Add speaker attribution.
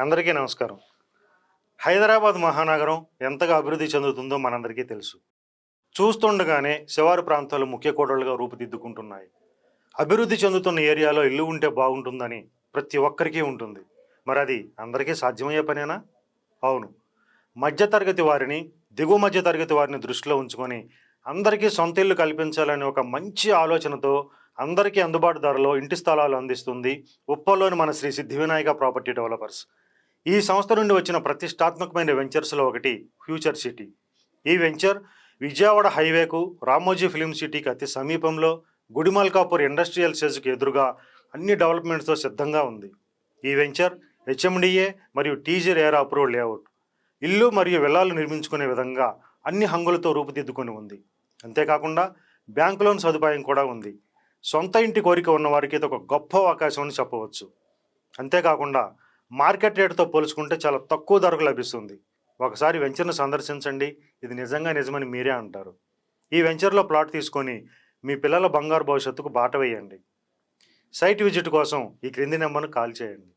Speaker 1: అందరికీ నమస్కారం. హైదరాబాద్ మహానగరం ఎంతగా అభివృద్ధి చెందుతుందో మనందరికీ తెలుసు. చూస్తుండగానే శివారు ప్రాంతాలు ముఖ్య కూడళ్లుగా రూపుదిద్దుకుంటున్నాయి. అభివృద్ధి చెందుతున్న ఏరియాలో ఇల్లు ఉంటే బాగుంటుందని ప్రతి ఒక్కరికి ఉంటుంది. మరి అది అందరికీ సాధ్యమయ్యే పనేనా? అవును. మధ్యతరగతి వారిని, దిగువ మధ్య తరగతి వారిని దృష్టిలో ఉంచుకొని అందరికీ సొంత ఇల్లు కల్పించాలనే ఒక మంచి ఆలోచనతో అందరికీ అందుబాటు ధరలో ఇంటి స్థలాలు అందిస్తుంది ఉప్పల్లోని మన శ్రీ సిద్ధివినాయక ప్రాపర్టీ డెవలపర్స్. ఈ సంస్థ నుండి వచ్చిన ప్రతిష్టాత్మకమైన వెంచర్స్లో ఒకటి ఫ్యూచర్ సిటీ. ఈ వెంచర్ విజయవాడ హైవేకు, రామోజీ ఫిలిం సిటీకి అతి సమీపంలో, గుడిమల్కాపూర్ ఇండస్ట్రియల్ సెజ్కి ఎదురుగా అన్ని డెవలప్మెంట్స్తో సిద్ధంగా ఉంది. ఈ వెంచర్ హెచ్ఎండిఏ మరియు టీజీ రేరా అప్రూవ్డ్ లేఅవుట్. ఇల్లు మరియు విల్లాలు నిర్మించుకునే విధంగా అన్ని హంగులతో రూపుదిద్దుకొని ఉంది. అంతేకాకుండా బ్యాంక్ లోన్ సదుపాయం కూడా ఉంది. సొంత ఇంటి కోరిక ఉన్నవారికి ఇది ఒక గొప్ప అవకాశం అని చెప్పవచ్చు. అంతేకాకుండా మార్కెట్ రేటుతో పోల్చుకుంటే చాలా తక్కువ ధరకు లభిస్తుంది. ఒకసారి వెంచర్ను సందర్శించండి, ఇది నిజంగా నిజమని మీరే అంటారు. ఈ వెంచర్లో ప్లాట్ తీసుకొని మీ పిల్లల బంగారు భవిష్యత్తుకు బాట వేయండి. సైట్ విజిట్ కోసం ఈ క్రింది నెంబర్ను కాల్ చేయండి.